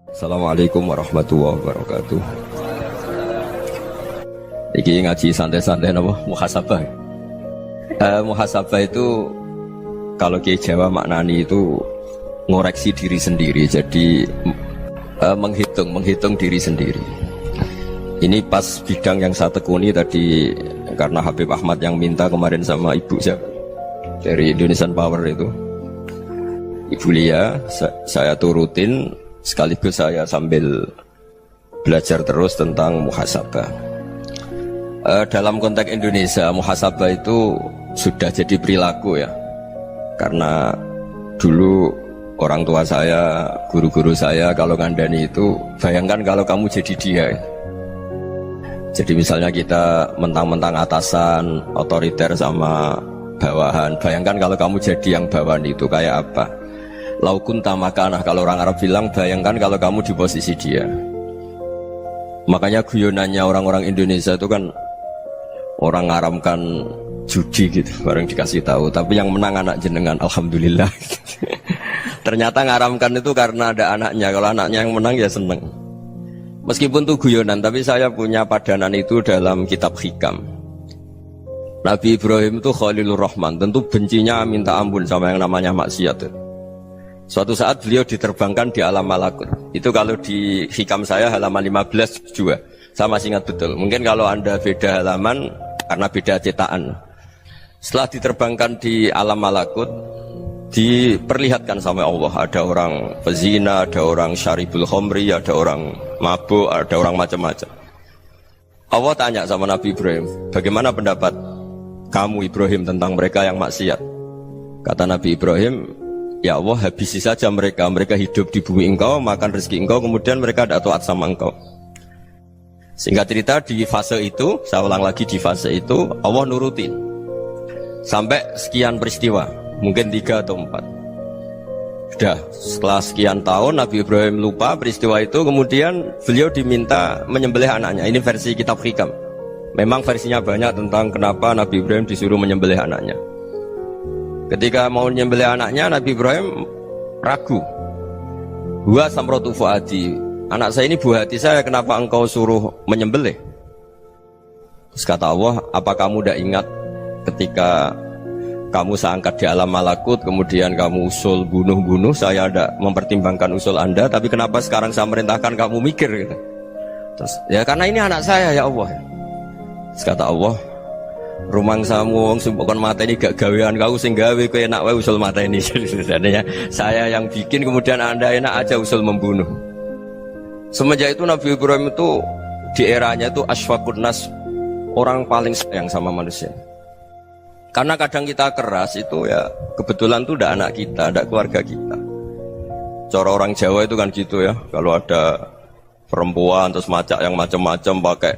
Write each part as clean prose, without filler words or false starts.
Assalamualaikum warahmatullahi wabarakatuh. Iki ngaji santai-santai nama muhasabah. Muhasabah itu kalau Kiai Jawa maknani itu ngoreksi diri sendiri. Jadi menghitung diri sendiri. Ini pas bidang yang saya tekuni tadi karena Habib Ahmad yang minta kemarin sama ibu saya dari Indonesian Power itu. Ibu Lia, saya turutin sekaligus saya sambil belajar terus tentang muhasabah. Dalam konteks Indonesia, muhasabah itu sudah jadi perilaku ya. Karena dulu orang tua saya, guru-guru saya kalau ngandani itu, bayangkan kalau kamu jadi dia. Jadi misalnya kita mentang-mentang atasan, otoriter sama bawahan. Bayangkan kalau kamu jadi yang bawahan itu kayak apa? Laukun tamakanah, kalau orang Arab bilang, bayangkan kalau kamu di posisi dia. Makanya guyonannya orang-orang Indonesia itu kan orang ngaramkan judi gitu, bareng dikasih tahu. Tapi yang menang anak jenengan, alhamdulillah. Ternyata ngaramkan itu karena ada anaknya. Kalau anaknya yang menang ya seneng. Meskipun itu guyonan, tapi saya punya padanan itu dalam kitab hikam. Nabi Ibrahim itu Khalilur Rahman, tentu bencinya minta ampun sama yang namanya maksiat. Suatu saat beliau diterbangkan di alam malakut. Itu kalau di hikam saya halaman 15 juga. Saya masih ingat betul. Mungkin kalau Anda beda halaman karena beda cetakan. Setelah diterbangkan di alam malakut, diperlihatkan sama Allah. Ada orang pezina, ada orang syaribul khomri, ada orang mabuk, ada orang macam-macam. Allah tanya sama Nabi Ibrahim, bagaimana pendapat kamu Ibrahim tentang mereka yang maksiat? Kata Nabi Ibrahim, ya Allah, habisi saja mereka. Mereka hidup di bumi engkau, makan rezeki engkau, kemudian mereka tidak taat sama engkau. Singkat cerita di fase itu, saya ulang lagi di fase itu, Allah nurutin sampai sekian peristiwa, mungkin 3 atau 4. Sudah, setelah sekian tahun Nabi Ibrahim lupa peristiwa itu, kemudian beliau diminta menyembelih anaknya. Ini versi kitab hikam. Memang versinya banyak tentang kenapa Nabi Ibrahim disuruh menyembelih anaknya. Ketika mau menyembelih anaknya, Nabi Ibrahim ragu. Huwa samratu fuadi, anak saya ini buah hati saya, kenapa engkau suruh menyembelih? Terus kata Allah, apa kamu tidak ingat ketika kamu saya angkat di alam malakut, kemudian kamu usul bunuh-bunuh, saya tidak mempertimbangkan usul Anda, tapi kenapa sekarang saya merintahkan kamu mikir? Gitu. Terus, ya karena ini anak saya ya Allah. Terus kata Allah, rumang samu wong sing kon mateni gak gawean kau sing gawe kowe enak wae usul mateni. Sebenarnya saya yang bikin, kemudian Anda enak aja usul membunuh. Semenjak itu Nabi Ibrahim itu di eranya itu asfaqun nas, orang paling sayang sama manusia. Karena kadang kita keras itu ya kebetulan tuh udah anak kita, ada keluarga kita. Cara orang Jawa itu kan gitu ya, kalau ada perempuan terus macak yang macam-macam pakai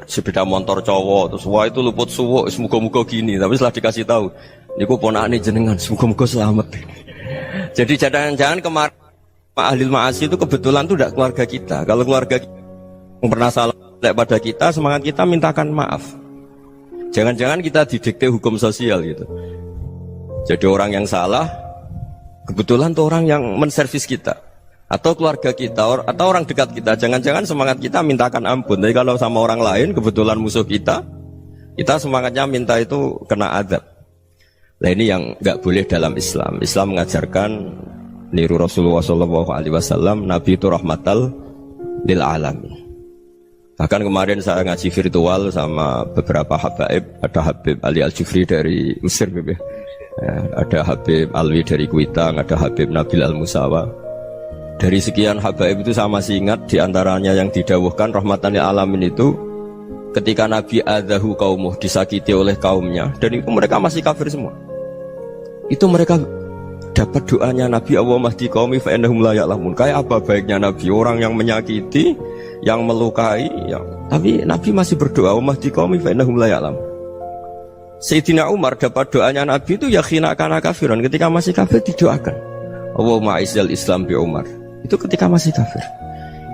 sepeda motor cowok, terus wah itu luput suwuk, semoga-moga gini. Tapi setelah dikasih tahu, niku ponakane jenengan, semoga-moga selamat. Jadi jangan-jangan kemarin ahli ma'asi itu kebetulan tuh tidak keluarga kita. Kalau keluarga kita yang pernah salah pada kita, semangat kita mintakan maaf. Jangan-jangan kita didikte hukum sosial gitu. Jadi orang yang salah, kebetulan tuh orang yang menservis kita. Atau keluarga kita, atau orang dekat kita, jangan-jangan semangat kita mintakan ampun. Tapi kalau sama orang lain, kebetulan musuh kita semangatnya minta itu kena adab. Nah ini yang nggak boleh dalam Islam. Islam mengajarkan niru Rasulullah SAW, Nabi itu rahmatal lil alamin. Bahkan kemarin saya ngaji virtual sama beberapa habaib, ada Habib Ali Al-Jufri dari Mesir, ya. Ada Habib Alwi dari Kuitang, ada Habib Nabil Al-Musawa. Dari sekian habaib itu saya masih ingat diantaranya yang didawuhkan rahmatan lil alamin itu ketika Nabi adzahu qaumuh, disakiti oleh kaumnya, dan itu mereka masih kafir semua. Itu mereka dapat doanya Nabi, Allahumma hdi qaumi fa innahum la ya'lamun. Kayak apa baiknya Nabi, orang yang menyakiti, yang melukai, tapi Nabi masih berdoa, Allahumma hdi qaumi fa innahum la ya'lamun. Sayyidina Umar dapat doanya Nabi itu ya khina kana kafiran, ketika masih kafir didoakan, Allahumma aizzal Islam bi Umar. Itu ketika masih kafir.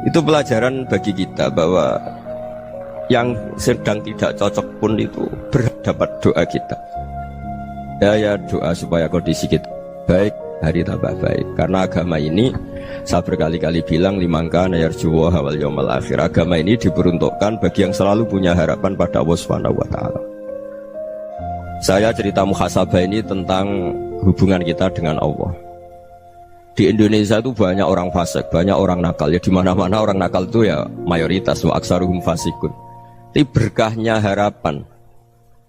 Itu pelajaran bagi kita bahwa yang sedang tidak cocok pun itu berdapat doa kita. Ya doa supaya kondisi kita baik, hari tambah baik. Karena agama ini Saya berkali-kali bilang limangka nayarjuwa hawal yawmal akhir. Agama ini diperuntukkan bagi yang selalu punya harapan pada Allah Subhanahu wa taala. Saya cerita muhasabah ini tentang hubungan kita dengan Allah. Di Indonesia itu banyak orang fasik, banyak orang nakal. Ya di mana-mana orang nakal itu ya mayoritas, wa aksaruhum fasikun. Tapi berkahnya harapan.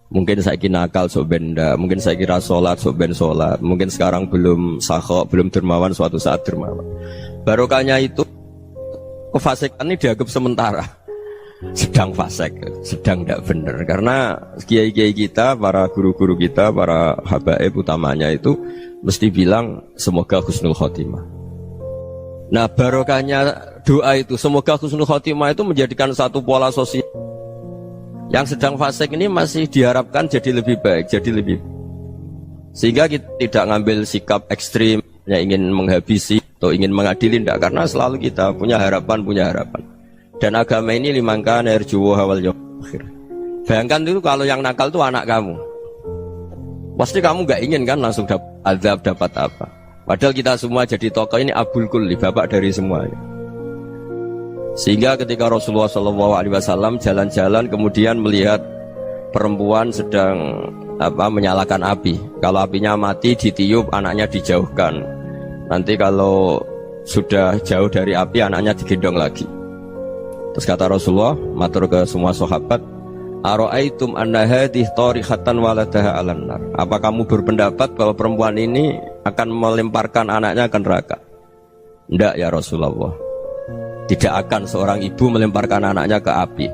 Mungkin saya kira nakal sok benda, mungkin saya kira sholat sok ben sholat, mungkin sekarang belum sakhok, belum dermawan, suatu saat dermawan. Barokahnya itu kefasikan ini dianggap sementara, sedang fasik, sedang tidak benar. Karena kiai-kiai kita, para guru-guru kita, para habaib utamanya itu mesti bilang semoga husnul khotimah. Nah barokahnya doa itu semoga husnul khotimah itu menjadikan satu pola sosial. Yang sedang fasik ini masih diharapkan jadi lebih baik, jadi lebih sehingga kita tidak ngambil sikap ekstrim yang ingin menghabisi atau ingin mengadili, tidak, karena selalu kita punya harapan. Dan agama ini limangka nerjuwo hawal yawmal akhir. Bayangkan itu kalau yang nakal itu anak kamu, pasti kamu nggak ingin kan langsung dapat azab, dapat apa. Padahal kita semua jadi tokoh ini abul kulli, bapak dari semuanya. Sehingga ketika Rasulullah SAW jalan-jalan kemudian melihat perempuan sedang menyalakan api. Kalau apinya mati ditiup, anaknya dijauhkan. Nanti kalau sudah jauh dari api, anaknya digendong lagi. Terus kata Rasulullah, matur ke semua sahabat, Aro'aitum anna hadih tarihatan waladaha alan nar. Apa kamu berpendapat bahwa perempuan ini akan melemparkan anaknya ke neraka? Tidak ya Rasulullah. Tidak akan seorang ibu melemparkan anaknya ke api.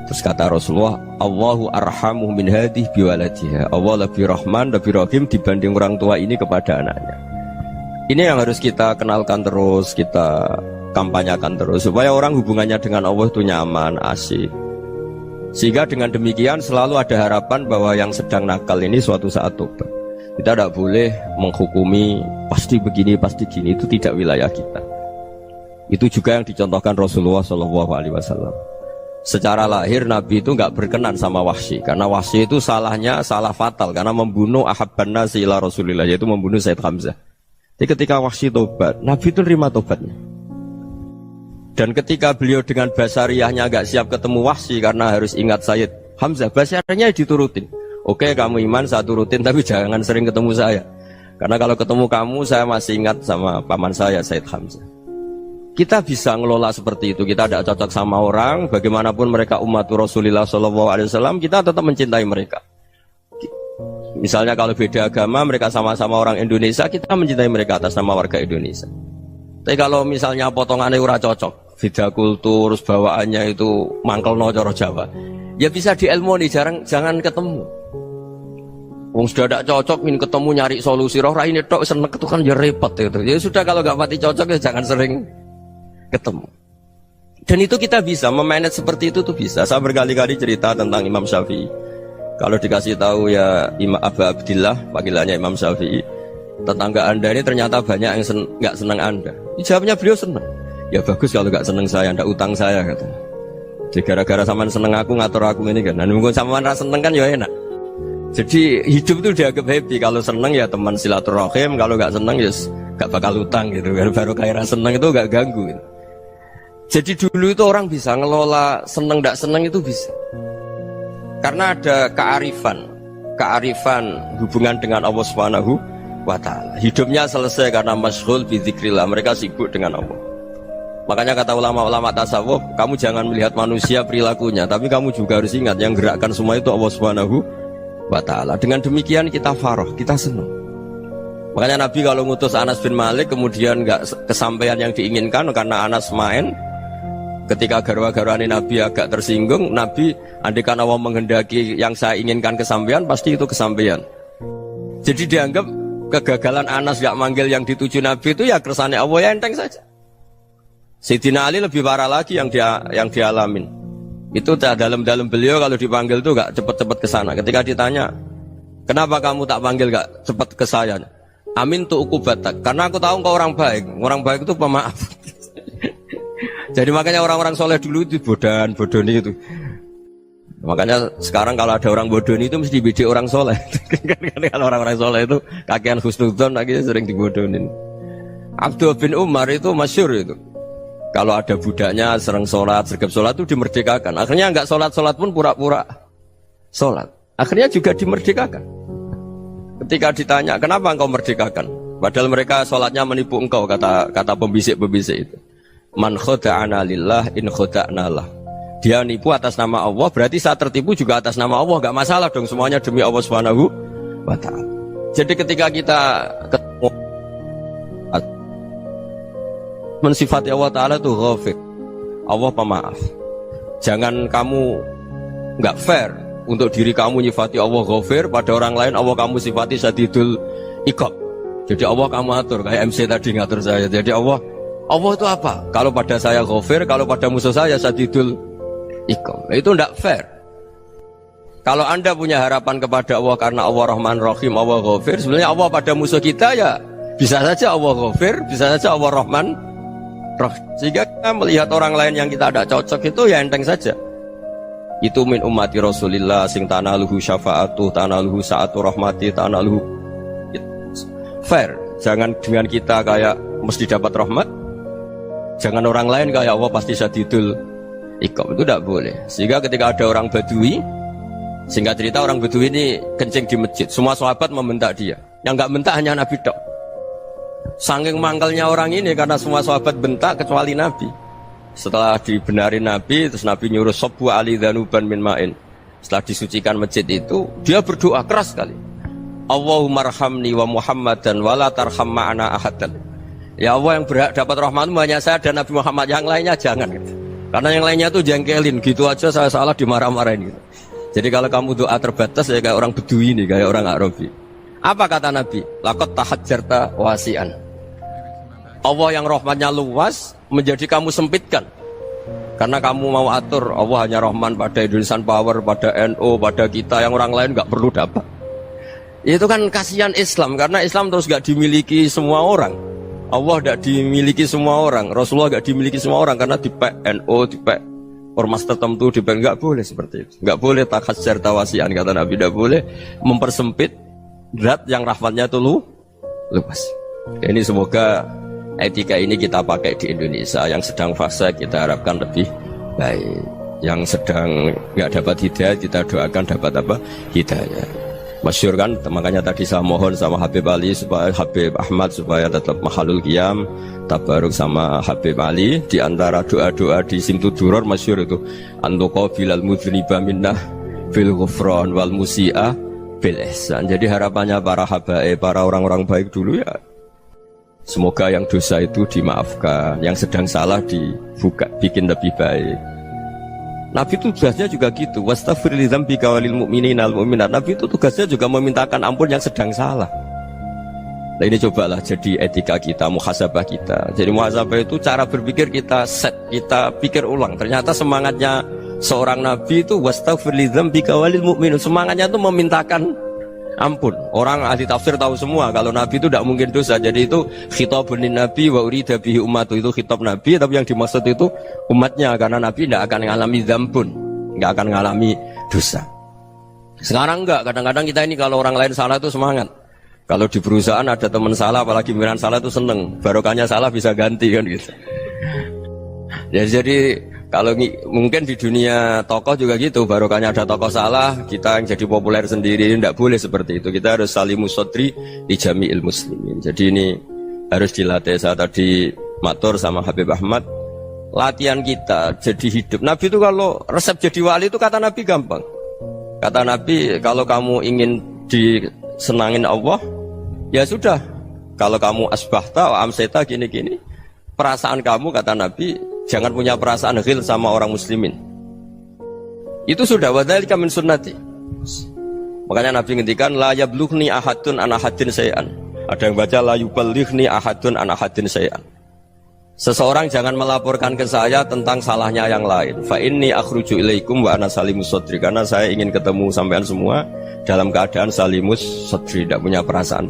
Terus kata Rasulullah, Allahu arhamu min hadih biwaladiha. Allah lebih rahman, lebih rahim dibanding orang tua ini kepada anaknya. Ini yang harus kita kenalkan terus, kita kampanyakan terus, supaya orang hubungannya dengan Allah itu nyaman, asik. Sehingga dengan demikian selalu ada harapan bahwa yang sedang nakal ini suatu saat tobat. Kita tidak boleh menghukumi pasti begini, pasti gini, itu tidak wilayah kita. Itu juga yang dicontohkan Rasulullah SAW. Secara lahir Nabi itu nggak berkenan sama Wahsy, karena Wahsy itu salahnya salah fatal, karena membunuh ahabban nasi ila Rasulillah, yaitu membunuh Sayyid Hamzah. Jadi ketika Wahsy tobat, Nabi itu terima tobatnya. Dan ketika beliau dengan basariyahnya nggak siap ketemu Wahsy karena harus ingat Sayyid Hamzah, basariyahnya diturutin. Oke, kamu iman, saya turutin, tapi jangan sering ketemu saya. Karena kalau ketemu kamu, saya masih ingat sama paman saya, Sayyid Hamzah. Kita bisa ngelola seperti itu. Kita tidak cocok sama orang, bagaimanapun mereka umat Rasulullah SAW, kita tetap mencintai mereka. Misalnya kalau beda agama, mereka sama-sama orang Indonesia, kita mencintai mereka atas nama warga Indonesia. Tapi kalau misalnya potongannya ora cocok, beda kultur, bawaannya itu mangkelno cara Jawa, ya bisa diilmoni, jangan ketemu. Wong sudah tidak cocok, ingin ketemu nyari solusi, roh ini tok seneng itu kan ya repot itu. Ya sudah, kalau nggak pati cocok ya jangan sering ketemu. Dan itu kita bisa memanage seperti itu tuh bisa. Saya berkali-kali cerita tentang Imam Syafi'i. Kalau dikasih tahu ya Imam Abu Abdillah, panggilannya Imam Syafi'i, tetangga anda ini ternyata banyak yang nggak senang anda. Jawabnya beliau senang. Ya bagus kalau nggak senang saya, ndak utang saya katanya. Jadi gara-gara saman seneng aku ngatur aku ini kan. Dan mungkin saman rasa seneng kan ya enak. Jadi hidup itu dianggap happy. Kalau seneng ya teman silaturahim, kalau nggak seneng ya nggak bakal utang gitu. Baru kayak rasa seneng itu nggak ganggu. Gitu. Jadi dulu itu orang bisa ngelola seneng tidak seneng itu bisa, karena ada kearifan hubungan dengan Allah Subhanahu wa Ta'ala. Hidupnya selesai karena masyghul bi dzikrillah, mereka sibuk dengan Allah. Makanya kata ulama-ulama tasawuf, kamu jangan melihat manusia perilakunya, tapi kamu juga harus ingat yang gerakkan semua itu Allah Subhanahu wa Ta'ala. Dengan demikian kita farah, kita senang. Makanya Nabi kalau ngutus Anas bin Malik kemudian nggak kesampaian yang diinginkan karena Anas main. Ketika garwa-garwani Nabi agak tersinggung, Nabi andaikan Allah menghendaki yang saya inginkan kesampaian, pasti itu kesampaian. Jadi dianggap kegagalan Anas gak manggil yang dituju Nabi itu ya kersane Allah, ya enteng saja. Sayyidina Ali lebih parah lagi yang dialamin. Itu dalam beliau kalau dipanggil itu gak cepet-cepet ke sana. Ketika ditanya, kenapa kamu tak panggil gak cepet ke saya? Amin tu ukubatak, karena aku tahu engkau orang baik. Orang baik itu pemaaf. Jadi makanya orang-orang soleh dulu itu bodoni itu. Makanya sekarang kalau ada orang bodoni itu mesti dibidik orang soleh. Kalau orang-orang soleh itu kakean husnudzon akhirnya sering dibodonin. Abdullah bin Umar itu masyhur itu. Kalau ada budaknya sering sholat, sergap sholat itu dimerdekakan. Akhirnya nggak sholat pun pura-pura sholat. Akhirnya juga dimerdekakan. Ketika ditanya, kenapa engkau merdekakan? Padahal mereka sholatnya menipu engkau, kata pembisik-pembisik itu. Man khoda'ana lillah in khoda'na lah. Dia nipu atas nama Allah, berarti saat tertipu juga atas nama Allah. Gak masalah dong, semuanya demi Allah Subhanahu wa ta'ala. Jadi ketika kita ketemu mensifati Allah Ta'ala itu ghafir, Allah pemaaf. Jangan kamu gak fair untuk diri kamu nyifati Allah ghafir, pada orang lain Allah kamu sifati syadidul iqab. Jadi Allah kamu atur, kayak MC tadi ngatur saya. Jadi Allah itu apa? Kalau pada saya ghafir, kalau pada musuh saya syadidul iqab. Itu tidak fair. Kalau Anda punya harapan kepada Allah karena Allah Rahman Rahim, Allah ghafir, sebenarnya Allah pada musuh kita ya bisa saja Allah ghafir, bisa saja Allah Rahman Rahim. Sehingga kita melihat orang lain yang kita tidak cocok itu ya enteng saja. Itu min ummati Rasulillah sing tanaluhu syafa'atu, tanaluhu sa'atu rahmati, tanaluhu fair. Jangan dengan kita kayak mesti dapat rahmat. Jangan orang lain kayak Allah pasti syadidul iqab. Itu tidak boleh. Sehingga ketika ada orang Badui, singkat cerita orang Badui ini kencing di masjid, semua sahabat membentak dia. Yang nggak bentak hanya Nabi tok. Saking mangkalnya orang ini karena semua sahabat bentak kecuali Nabi. Setelah dibenarin Nabi, terus Nabi nyuruh sobu ali dhanuban min ma'in. Setelah disucikan masjid itu, dia berdoa keras sekali. Allahumma arhamni wa Muhammadan wa la tarham ma'ana ahadan. Ya Allah, yang berhak dapat rahmatmu hanya saya dan Nabi Muhammad, yang lainnya jangan gitu. Karena yang lainnya itu jengkelin, gitu aja saya salah dimarah-marahin gitu. Jadi kalau kamu doa terbatas ya kayak orang Bedui ini, kayak orang Arabi. Apa kata Nabi? Laqad tahajjarta wasi'an. Allah yang rahmatnya luas menjadi kamu sempitkan. Karena kamu mau atur Allah hanya Rahman pada Indonesian Power, pada NU, pada kita, yang orang lain nggak perlu dapat. Itu kan kasihan Islam, karena Islam terus nggak dimiliki semua orang. Allah nggak dimiliki semua orang, Rasulullah nggak dimiliki semua orang, karena dipek NU, dipek ormas tertentu, dipek nggak boleh seperti itu. Nggak boleh takhasyar tawasian, kata Nabi, nggak boleh mempersempit zat yang rahmatnya itu luas. Ini semoga etika ini kita pakai di Indonesia. Yang sedang fase kita harapkan lebih baik. Yang sedang nggak dapat hidayah kita doakan dapat apa? Hidayah. Masyhur kan, makanya tadi saya mohon sama Habib Ali supaya Habib Ahmad supaya tetap mahalul qiyam, tabaruk sama Habib Ali. Di antara doa-doa di Simtud Duror masyhur itu antuqa bilal mudhniba minnah bil ghufran wal musi'a bil ihsan. Jadi harapannya para habaib, para orang-orang baik dulu ya, semoga yang dosa itu dimaafkan, yang sedang salah dibuka, bikin lebih baik. Nabi itu tugasnya juga gitu. Wastaghfir li dzambika walil mu'minina wal mu'minat. Nabi itu tugasnya juga memintakan ampun yang sedang salah. Nah ini cobalah jadi etika kita, muhasabah kita. Jadi muhasabah itu cara berpikir kita set, kita pikir ulang. Ternyata semangatnya seorang nabi itu wastaghfir li dzambika walil mu'minun. Semangatnya itu memintakan ampun. Orang ahli tafsir tahu semua kalau Nabi itu tidak mungkin dosa. Jadi itu khitabun Nabi wa urida bihi ummatu, itu khitab Nabi, tapi yang dimaksud itu umatnya, karena Nabi tidak akan mengalami dzambun, tidak akan mengalami dosa. Sekarang enggak, kadang-kadang kita ini kalau orang lain salah itu semangat. Kalau di perusahaan ada teman salah, apalagi pimpinan salah itu seneng, barokahnya salah bisa ganti kan gitu. Ya, jadi kalau mungkin di dunia tokoh juga gitu, barokahnya ada tokoh salah, kita yang jadi populer sendiri, tidak boleh seperti itu. Kita harus salimus sodri di jami'il muslimin. Jadi ini harus dilatih. Saya tadi matur sama Habib Ahmad, latihan kita jadi hidup. Nabi itu kalau resep jadi wali itu kata Nabi gampang. Kata Nabi, kalau kamu ingin disenangin Allah, ya sudah. Kalau kamu asbahta wa amseta gini-gini, perasaan kamu, kata Nabi, jangan punya perasaan ghil sama orang muslimin. Itu sudah wadzalika min sunnati. Makanya Nabi ngendikan la yablughni ahadun an ahadin syai'an. Ada yang baca la yuballighni ahadun an ahadin syai'an. Seseorang jangan melaporkan ke saya tentang salahnya yang lain. Fa inni akhruju ilaikum wa ana salimus sadri. Karena saya ingin ketemu sampean semua dalam keadaan salimus sadri, tidak punya perasaan.